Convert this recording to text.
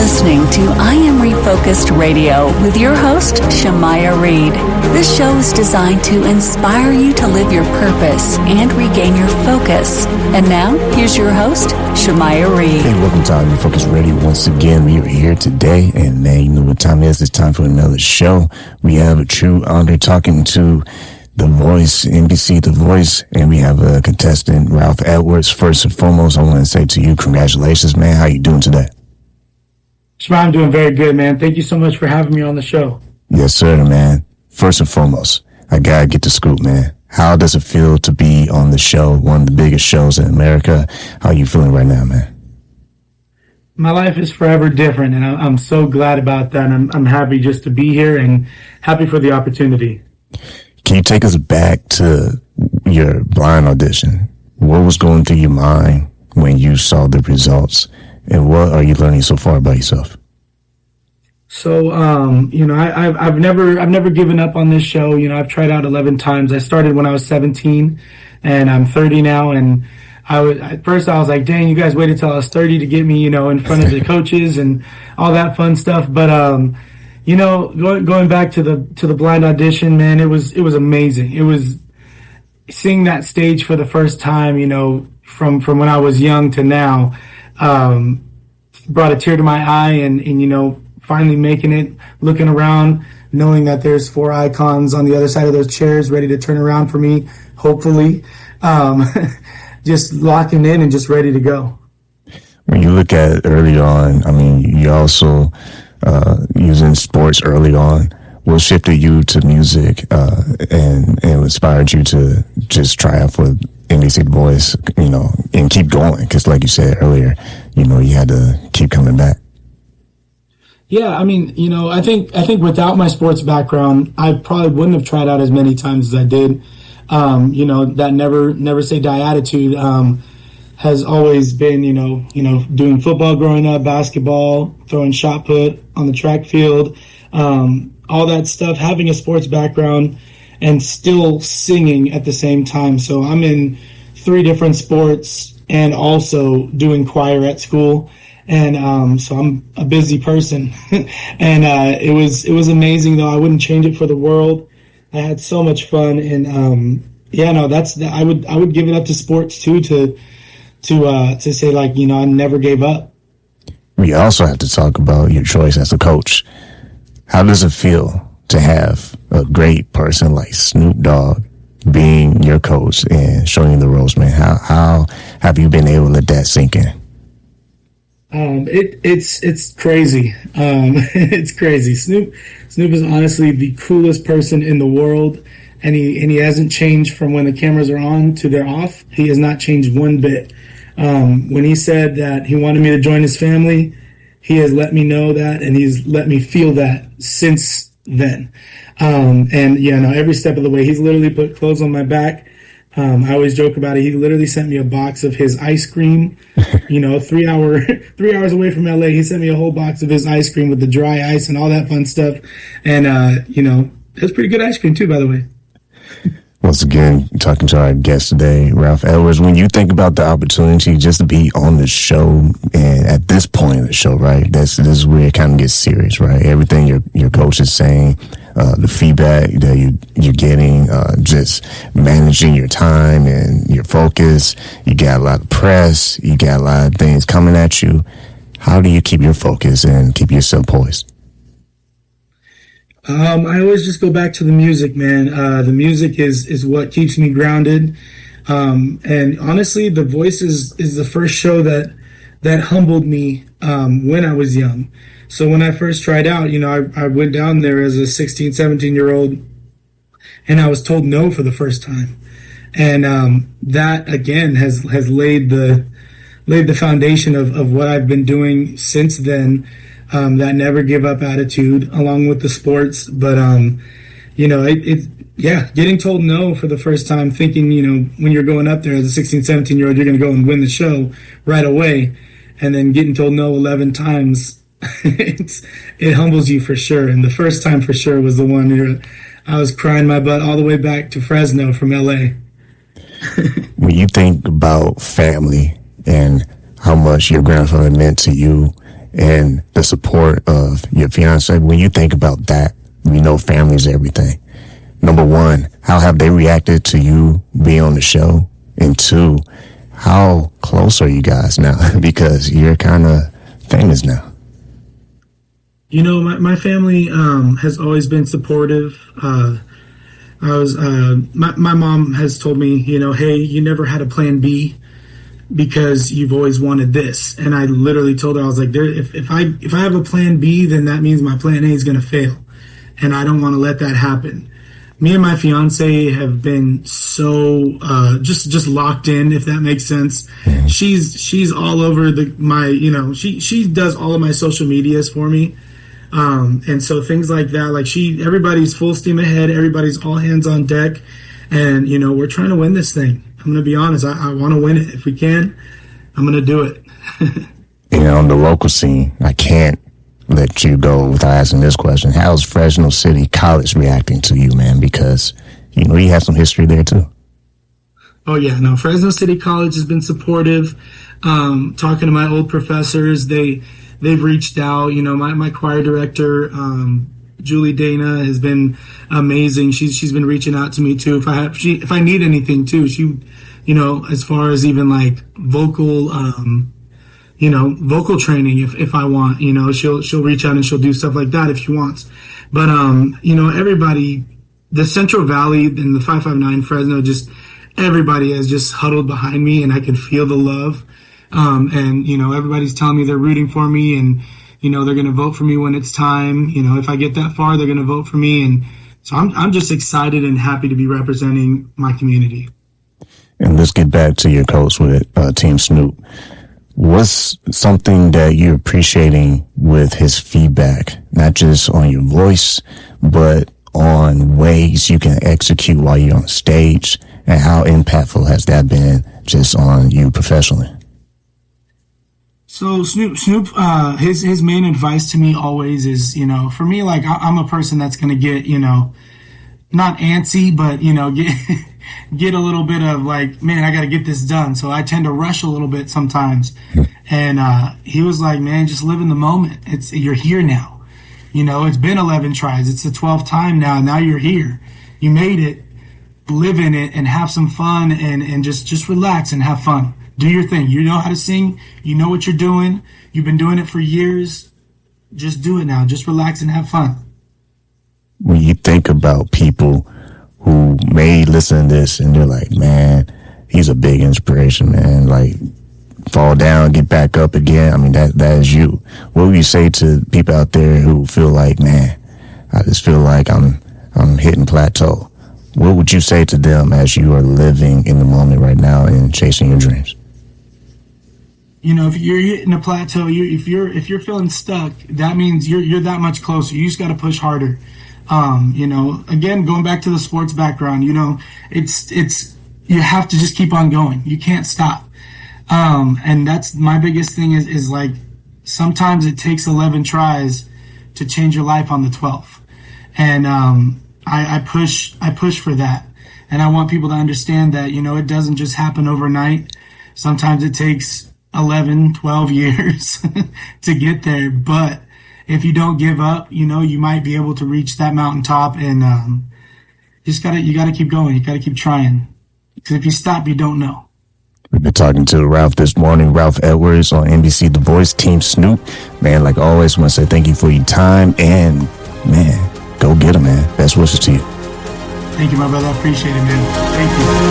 listening to I Am Refocused Radio with your host, Shamaya Reed. This show is designed to inspire you to live your purpose and regain your focus. And now, here's your host, Shamaya Reed. Hey, welcome to I Am Refocused Radio. Once again, we are here today, and man, you know what time it is. It's time for another show. We have a true honor talking to The Voice, NBC The Voice, and we have a contestant, Ralph Edwards. First and foremost, I want to say to you, congratulations, man. How you doing today? Shema, I'm doing very good, man. Thank you so much for having me on the show. Yes, sir, man. First and foremost, I gotta get the scoop, man. How does it feel to be on the show, one of the biggest shows in America? How are you feeling right now, man? My life is forever different, and I'm so glad about that. I'm happy just to be here and happy for the opportunity. Can you take us back to your blind audition? What was going through your mind when you saw the results, and what are you learning so far about yourself? So, I've never given up on this show. You know, I've tried out 11 times. I started when I was 17, and I'm 30 now. And at first I was like, dang, you guys waited till I was 30 to get me, you know, in front of the coaches and all that fun stuff. But, going back to the blind audition, man, it was amazing. It was seeing that stage for the first time, you know, from when I was young to now, brought a tear to my eye, and you know, finally making it, looking around, knowing that there's 4 icons on the other side of those chairs ready to turn around for me, hopefully, just locking in and just ready to go. When you look at early on, I mean, you also using sports early on. What shifted you to music and inspired you to just try out for NBC The Voice, you know, and keep going? Because like you said earlier, you know, you had to keep coming back. Yeah, I mean, you know, I think without my sports background, I probably wouldn't have tried out as many times as I did. You know, that never say die attitude has always been, you know, doing football growing up, basketball, throwing shot put on the track field, all that stuff, having a sports background and still singing at the same time. So I'm in 3 different sports and also doing choir at school. And so I'm a busy person. And it was amazing, though. I wouldn't change it for the world. I had so much fun. And I would give it up to sports too, to say, like, you know, I never gave up. We also have to talk about your choice as a coach. How does it feel to have a great person like Snoop Dogg being your coach and showing you the ropes, man? How have you been able to let that sink in? It's crazy. It's crazy. Snoop is honestly the coolest person in the world, and he hasn't changed from when the cameras are on to they're off. He has not changed one bit. When he said that he wanted me to join his family, he has let me know that, and he's let me feel that since then. And yeah, no, every step of the way, he's literally put clothes on my back. I always joke about it. He literally sent me a box of his ice cream, you know, 3 hours away from LA. He sent me a whole box of his ice cream with the dry ice and all that fun stuff. And, you know, that's pretty good ice cream too, by the way. Once again, talking to our guest today, Ralph Edwards. When you think about the opportunity just to be on the show, and at this point of the show, right, this is where it kind of gets serious, right? Everything your coach is saying, the feedback that you're getting, just managing your time and your focus. You got a lot of press. You got a lot of things coming at you. How do you keep your focus and keep yourself poised? I always just go back to the music, man. The music is what keeps me grounded. And honestly, The Voice is the first show that humbled me when I was young. So when I first tried out, you know, I went down there as a 16, 17-year-old, and I was told no for the first time. And that, again, has laid the foundation of what I've been doing since then. That never give up attitude, along with the sports. But, you know, getting told no for the first time, thinking, you know, when you're going up there as a 16, 17-year-old, you're going to go and win the show right away. And then getting told no 11 times, it humbles you for sure. And the first time for sure was the one where I was crying my butt all the way back to Fresno from LA. When you think about family and how much your grandfather meant to you, and the support of your fiance. When you think about that, we know family is everything. Number one, how have they reacted to you being on the show? And two, how close are you guys now? Because you're kind of famous now. You know, my family has always been supportive. My mom has told me, you know, hey, you never had a plan B because you've always wanted this. And I literally told her, I was like, if I have a plan B, then that means my plan A is going to fail. And I don't want to let that happen. Me and my fiance have been so just locked in, if that makes sense. She's all over she does all of my social medias for me. And so things like that, like everybody's full steam ahead, everybody's all hands on deck, and you know, we're trying to win this thing. I'm going to be honest, I want to win it. If we can, I'm going to do it. You know, on the local scene, I can't let you go without asking this question. How's Fresno City College reacting to you, man? Because, you know, you have some history there too. Oh yeah, no, Fresno City College has been supportive. Talking to my old professors, they've reached out. You know, my choir director, Julie Dana, has been amazing. She's been reaching out to me too. If I need anything too, she, you know, as far as even like vocal training, if I want, you know, she'll reach out and she'll do stuff like that if she wants. But you know, everybody, the Central Valley and the 559 Fresno, just everybody has just huddled behind me, and I can feel the love. And you know, everybody's telling me they're rooting for me, and you know, they're going to vote for me when it's time. You know, if I get that far, they're going to vote for me, and so I'm just excited and happy to be representing my community. And let's get back to your coach with Team Snoop. What's something that you're appreciating with his feedback, not just on your voice, but on ways you can execute while you're on stage, and how impactful has that been just on you professionally? So Snoop, his main advice to me always is, you know, for me, like I'm a person that's going to get, you know, not antsy, but, you know, get a little bit of like, man, I got to get this done. So I tend to rush a little bit sometimes. And he was like, man, just live in the moment. You're here now. You know, it's been 11 tries. It's the 12th time now. Now you're here. You made it. Live in it and have some fun and just relax and have fun. Do your thing. You know how to sing. You know what you're doing. You've been doing it for years. Just do it now. Just relax and have fun. When you think about people who may listen to this and they're like, man, he's a big inspiration, man. Like, fall down, get back up again. I mean, that is you. What would you say to people out there who feel like, man, I just feel like I'm hitting plateau? What would you say to them as you are living in the moment right now and chasing your dreams? You know, if you're hitting a plateau, if you're feeling stuck, that means you're that much closer. You just got to push harder. You know, again, going back to the sports background, you know, it's you have to just keep on going. You can't stop. And that's my biggest thing is like sometimes it takes 11 tries to change your life on the 12th. And I push for that. And I want people to understand that, you know, it doesn't just happen overnight. Sometimes it takes 11, 12 years to get there. But if you don't give up, you know, you might be able to reach that mountaintop, and you gotta keep going. You gotta keep trying. Because if you stop, you don't know. We've been talking to Ralph this morning, Ralph Edwards on NBC The Voice, Team Snoop. Man, like always, I want to say thank you for your time, and man, go get him, man. Best wishes to you. Thank you, my brother. I appreciate it, man. Thank you.